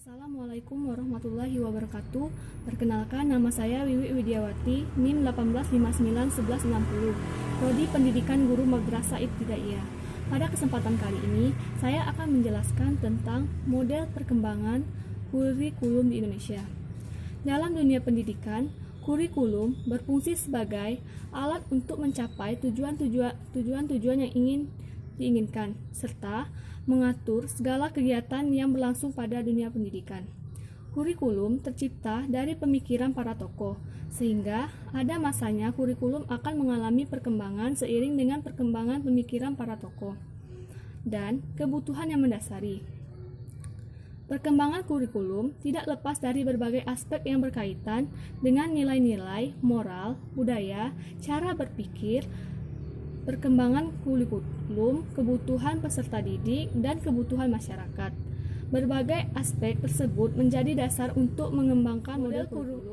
Assalamualaikum warahmatullahi wabarakatuh. Perkenalkan, nama saya Wiwi Widiawati, NIM 18591160, Prodi Pendidikan Guru Madrasah Ibtidaiyah. Pada kesempatan kali ini, saya akan menjelaskan tentang model perkembangan kurikulum di Indonesia. Dalam dunia pendidikan, kurikulum berfungsi sebagai alat untuk mencapai tujuan-tujuan yang diinginkan, serta mengatur segala kegiatan yang berlangsung pada dunia pendidikan. Kurikulum tercipta dari pemikiran para tokoh, sehingga ada masanya kurikulum akan mengalami perkembangan seiring dengan perkembangan pemikiran para tokoh dan kebutuhan yang mendasari. Perkembangan kurikulum tidak lepas dari berbagai aspek yang berkaitan dengan nilai-nilai, moral, budaya, cara berpikir, perkembangan kurikulum, kebutuhan peserta didik, dan kebutuhan masyarakat. Berbagai aspek tersebut menjadi dasar untuk mengembangkan model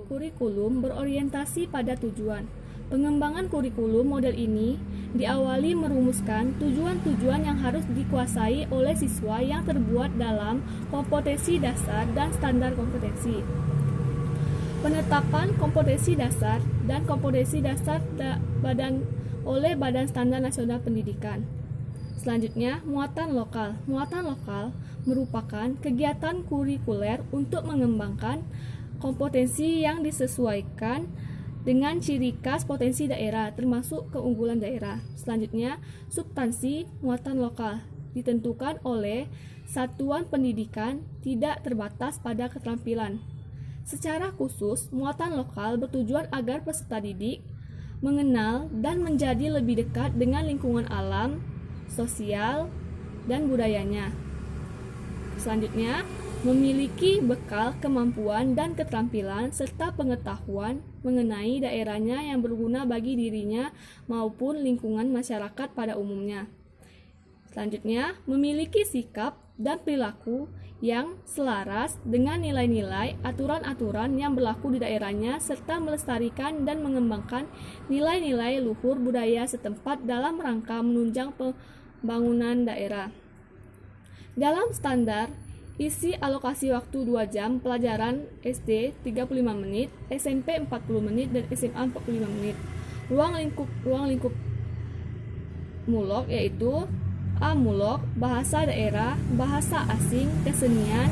kurikulum berorientasi pada tujuan. Pengembangan kurikulum model ini diawali merumuskan tujuan-tujuan yang harus dikuasai oleh siswa yang terbuat dalam kompetensi dasar dan standar kompetensi. Penetapan kompetensi dasar dan kompetensi dasar oleh Badan Standar Nasional Pendidikan. Selanjutnya, muatan lokal. Muatan lokal merupakan kegiatan kurikuler untuk mengembangkan kompetensi yang disesuaikan dengan ciri khas potensi daerah, termasuk keunggulan daerah. Selanjutnya, substansi muatan lokal ditentukan oleh satuan pendidikan, tidak terbatas pada keterampilan. Secara khusus, muatan lokal bertujuan agar peserta didik mengenal dan menjadi lebih dekat dengan lingkungan alam, sosial, dan budayanya. Selanjutnya, memiliki bekal kemampuan dan keterampilan serta pengetahuan mengenai daerahnya yang berguna bagi dirinya maupun lingkungan masyarakat pada umumnya. Selanjutnya, memiliki sikap dan perilaku yang selaras dengan nilai-nilai aturan-aturan yang berlaku di daerahnya serta melestarikan dan mengembangkan nilai-nilai luhur budaya setempat dalam rangka menunjang pembangunan daerah. Dalam standar, isi alokasi waktu 2 jam pelajaran SD 35 menit, SMP 40 menit, dan SMA 45 menit. Ruang lingkup mulok yaitu A. Mulok, bahasa daerah, bahasa asing, kesenian,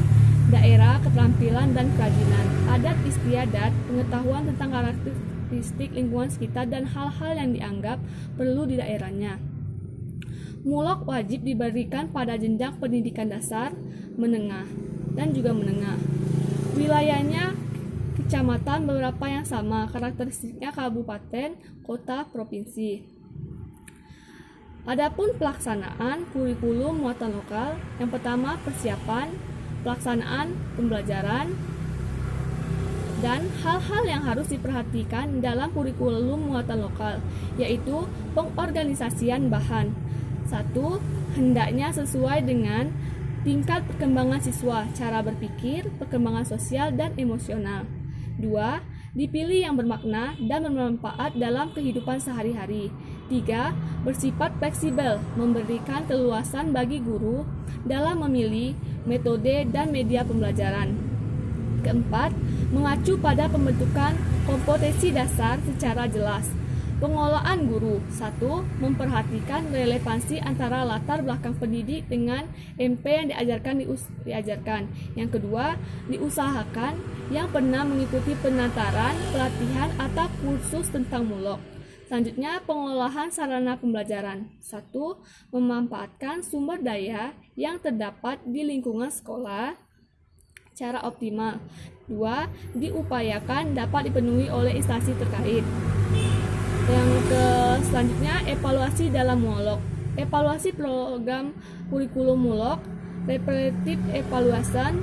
daerah, keterampilan, dan kerajinan, adat istiadat, pengetahuan tentang karakteristik lingkungan sekitar, dan hal-hal yang dianggap perlu di daerahnya. Mulok wajib diberikan pada jenjang pendidikan dasar, menengah, dan juga menengah. Wilayahnya kecamatan beberapa yang sama, karakteristiknya kabupaten, kota, provinsi. Adapun pelaksanaan kurikulum muatan lokal, yang pertama persiapan, pelaksanaan pembelajaran, dan hal-hal yang harus diperhatikan dalam kurikulum muatan lokal, yaitu pengorganisasian bahan. 1. Hendaknya sesuai dengan tingkat perkembangan siswa, cara berpikir, perkembangan sosial, dan emosional. 2. Dipilih yang bermakna dan bermanfaat dalam kehidupan sehari-hari. 3. Bersifat fleksibel, memberikan keluasan bagi guru dalam memilih metode dan media pembelajaran. Keempat, mengacu pada pembentukan kompetensi dasar secara jelas. Pengelolaan guru. 1. Memperhatikan relevansi antara latar belakang pendidik dengan MP yang diajarkan. Yang kedua, diusahakan yang pernah mengikuti penataran, pelatihan, atau kursus tentang mulok. Selanjutnya, pengelolaan sarana pembelajaran. 1. Memanfaatkan sumber daya yang terdapat di lingkungan sekolah secara optimal. 2. Diupayakan dapat dipenuhi oleh instansi terkait. Selanjutnya, evaluasi dalam mulok. Evaluasi program kurikulum mulok, repetitif evaluation,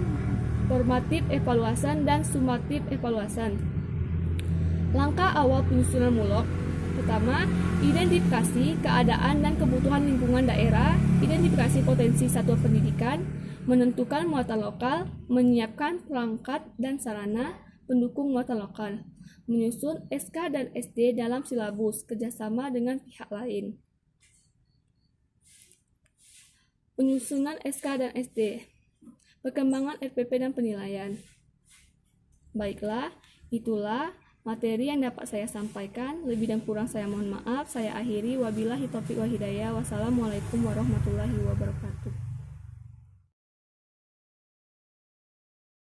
formatif evaluation, dan sumatif evaluation. Langkah awal penyusunan mulok. Pertama, identifikasi keadaan dan kebutuhan lingkungan daerah, identifikasi potensi satuan pendidikan, menentukan muatan lokal, menyiapkan perangkat dan sarana pendukung muatan lokal, menyusun SK dan SD dalam silabus, kerjasama dengan pihak lain. Penyusunan SK dan SD. Perkembangan RPP dan penilaian. Baiklah, itulah materi yang dapat saya sampaikan. Lebih dan kurang saya mohon maaf. Saya akhiri. Wabillahi taufiq wal hidayah. Wassalamualaikum warahmatullahi wabarakatuh.